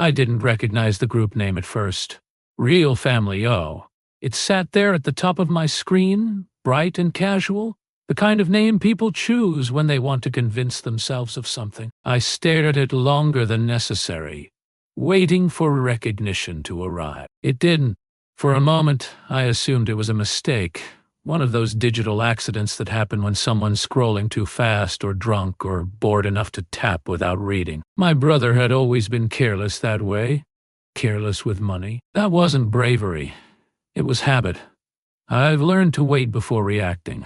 I didn't recognize the group name at first. Real Family O. It sat there at the top of my screen, bright and casual, the kind of name people choose when they want to convince themselves of something. I stared at it longer than necessary, waiting for recognition to arrive. It didn't. For a moment, I assumed it was a mistake, one of those digital accidents that happen when someone's scrolling too fast or drunk or bored enough to tap without reading. My brother had always been careless that way, careless with money. That wasn't bravery. It was habit. I've learned to wait before reacting.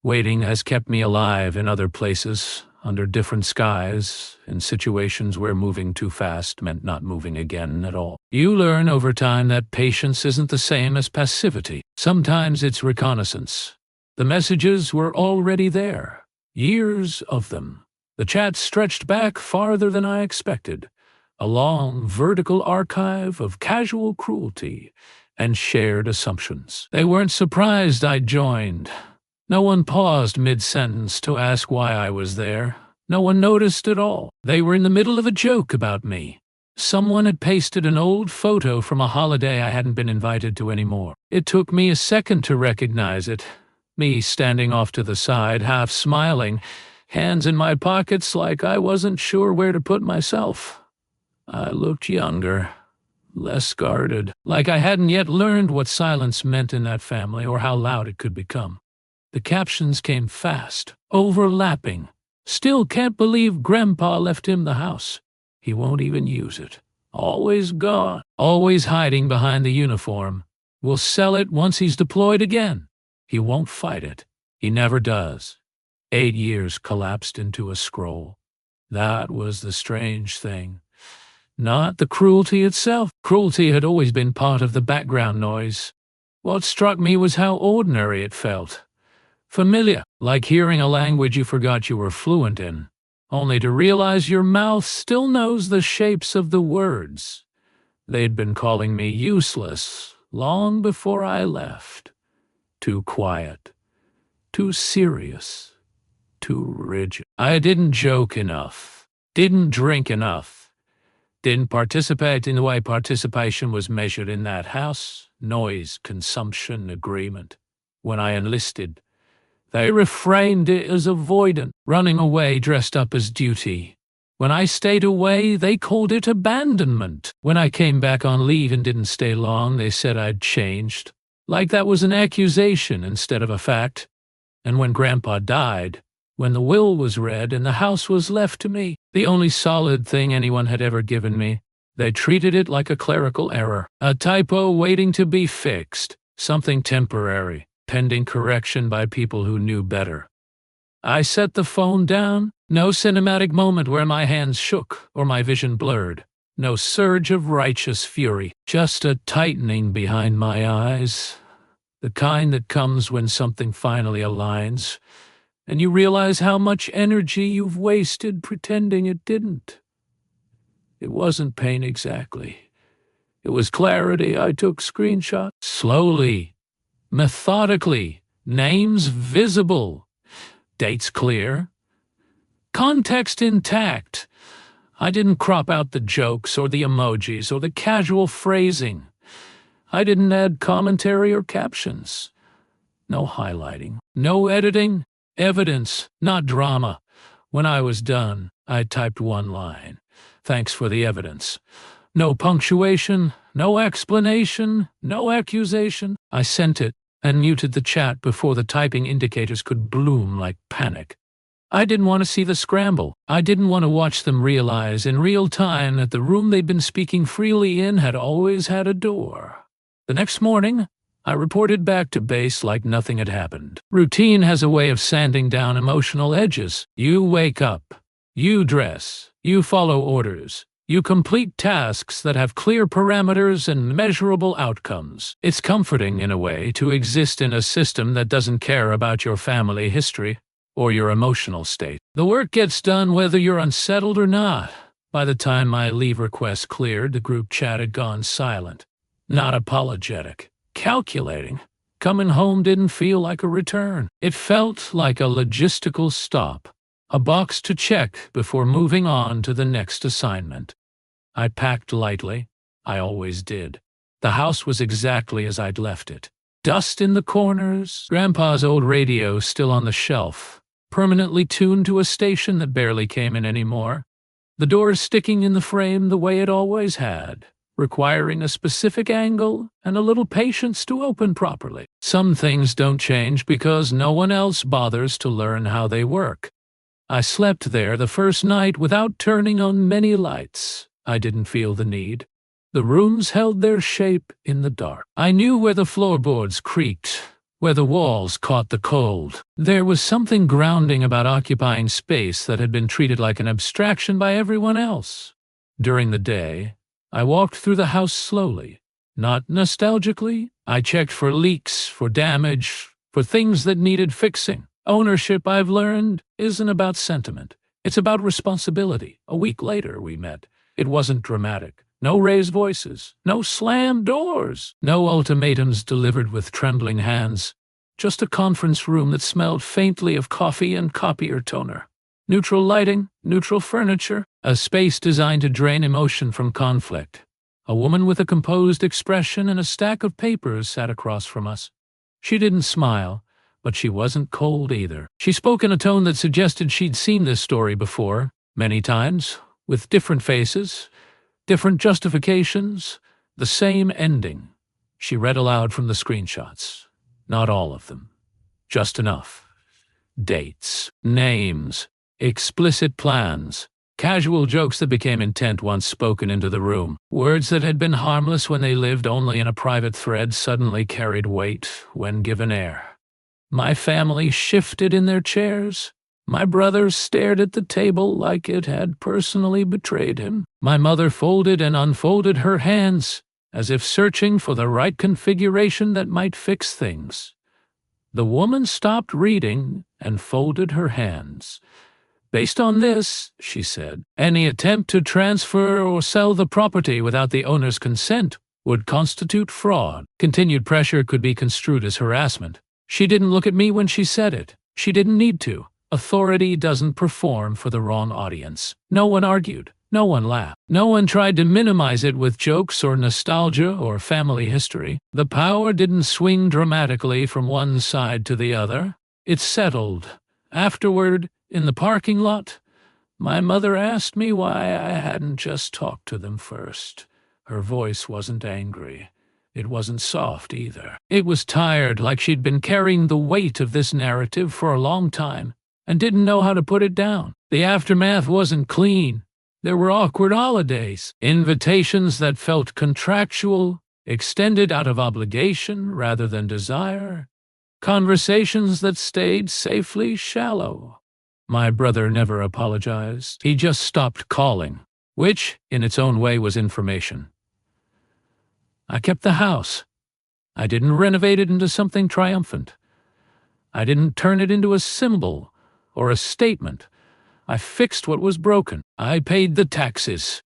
Waiting has kept me alive in other places, under different skies, in situations where moving too fast meant not moving again at all. You learn over time that patience isn't the same as passivity. Sometimes it's reconnaissance. The messages were already there, years of them. The chat stretched back farther than I expected, a long, vertical archive of casual cruelty and shared assumptions. They weren't surprised I'd joined. No one paused mid-sentence to ask why I was there. No one noticed at all. They were in the middle of a joke about me. Someone had pasted an old photo from a holiday I hadn't been invited to anymore. It took me a second to recognize it. Me standing off to the side, half smiling, hands in my pockets like I wasn't sure where to put myself. I looked younger, less guarded, like I hadn't yet learned what silence meant in that family or how loud it could become. The captions came fast, overlapping. Still can't believe Grandpa left him the house. He won't even use it. Always gone. Always hiding behind the uniform. Will sell it once he's deployed again. He won't fight it. He never does. 8 years collapsed into a scroll. That was the strange thing. Not the cruelty itself. Cruelty had always been part of the background noise. What struck me was how ordinary it felt. Familiar, like hearing a language you forgot you were fluent in, only to realize your mouth still knows the shapes of the words. They'd been calling me useless long before I left. Too quiet, too serious, too rigid. I didn't joke enough, didn't drink enough, didn't participate in the way participation was measured in that house, noise, consumption, agreement. When I enlisted, they reframed it as avoidant, running away dressed up as duty. When I stayed away, they called it abandonment. When I came back on leave and didn't stay long, they said I'd changed, like that was an accusation instead of a fact. And when Grandpa died, when the will was read and the house was left to me, the only solid thing anyone had ever given me, they treated it like a clerical error, a typo waiting to be fixed, something temporary, pending correction by people who knew better. I set the phone down. No cinematic moment where my hands shook or my vision blurred. No surge of righteous fury. Just a tightening behind my eyes. The kind that comes when something finally aligns, and you realize how much energy you've wasted pretending it didn't. It wasn't pain exactly. It was clarity. I took screenshots. Slowly. Methodically, names visible, dates clear, context intact. I didn't crop out the jokes or the emojis or the casual phrasing. I didn't add commentary or captions. No highlighting, no editing, evidence, not drama. When I was done, I typed one line. Thanks for the evidence. No punctuation, no explanation, no accusation. I sent it and muted the chat before the typing indicators could bloom like panic. I didn't want to see the scramble. I didn't want to watch them realize in real time that the room they'd been speaking freely in had always had a door. The next morning, I reported back to base like nothing had happened. Routine has a way of sanding down emotional edges. You wake up. You dress. You follow orders. You complete tasks that have clear parameters and measurable outcomes. It's comforting, in a way, to exist in a system that doesn't care about your family history or your emotional state. The work gets done whether you're unsettled or not. By the time my leave request cleared, the group chat had gone silent. Not apologetic. Calculating. Coming home didn't feel like a return. It felt like a logistical stop. A box to check before moving on to the next assignment. I packed lightly. I always did. The house was exactly as I'd left it. Dust in the corners, Grandpa's old radio still on the shelf, permanently tuned to a station that barely came in anymore. The door sticking in the frame the way it always had, requiring a specific angle and a little patience to open properly. Some things don't change because no one else bothers to learn how they work. I slept there the first night without turning on many lights. I didn't feel the need. The rooms held their shape in the dark. I knew where the floorboards creaked, where the walls caught the cold. There was something grounding about occupying space that had been treated like an abstraction by everyone else. During the day, I walked through the house slowly, not nostalgically. I checked for leaks, for damage, for things that needed fixing. Ownership, I've learned, isn't about sentiment. It's about responsibility. A week later, we met. It wasn't dramatic. No raised voices, no slammed doors, no ultimatums delivered with trembling hands. Just a conference room that smelled faintly of coffee and copier toner. Neutral lighting, neutral furniture, a space designed to drain emotion from conflict. A woman with a composed expression and a stack of papers sat across from us. She didn't smile, but she wasn't cold either. She spoke in a tone that suggested she'd seen this story before, many times, with different faces, different justifications, the same ending. She read aloud from the screenshots. Not all of them. Just enough. Dates, names, explicit plans, casual jokes that became intent once spoken into the room. Words that had been harmless when they lived only in a private thread suddenly carried weight when given air. My family shifted in their chairs. My brother stared at the table like it had personally betrayed him. My mother folded and unfolded her hands, as if searching for the right configuration that might fix things. The woman stopped reading and folded her hands. Based on this, she said, any attempt to transfer or sell the property without the owner's consent would constitute fraud. Continued pressure could be construed as harassment. She didn't look at me when she said it. She didn't need to. Authority doesn't perform for the wrong audience. No one argued. No one laughed. No one tried to minimize it with jokes or nostalgia or family history. The power didn't swing dramatically from one side to the other. It settled. Afterward, in the parking lot, my mother asked me why I hadn't just talked to them first. Her voice wasn't angry. It wasn't soft either. It was tired, like she'd been carrying the weight of this narrative for a long time and didn't know how to put it down. The aftermath wasn't clean. There were awkward holidays, invitations that felt contractual, extended out of obligation rather than desire, conversations that stayed safely shallow. My brother never apologized. He just stopped calling, which, in its own way, was information. I kept the house. I didn't renovate it into something triumphant. I didn't turn it into a symbol or a statement. I fixed what was broken. I paid the taxes.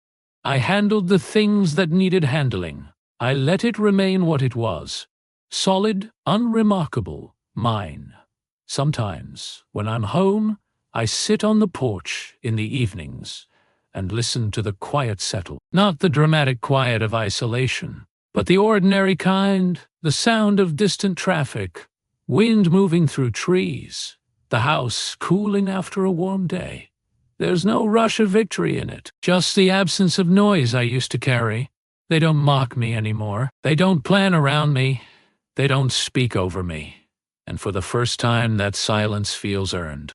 I handled the things that needed handling. I let it remain what it was. Solid, unremarkable, mine. Sometimes, when I'm home, I sit on the porch in the evenings and listen to the quiet settle. Not the dramatic quiet of isolation, but the ordinary kind, the sound of distant traffic, wind moving through trees, the house cooling after a warm day. There's no rush of victory in it, just the absence of noise I used to carry. They don't mock me anymore. They don't plan around me. They don't speak over me. And for the first time, that silence feels earned.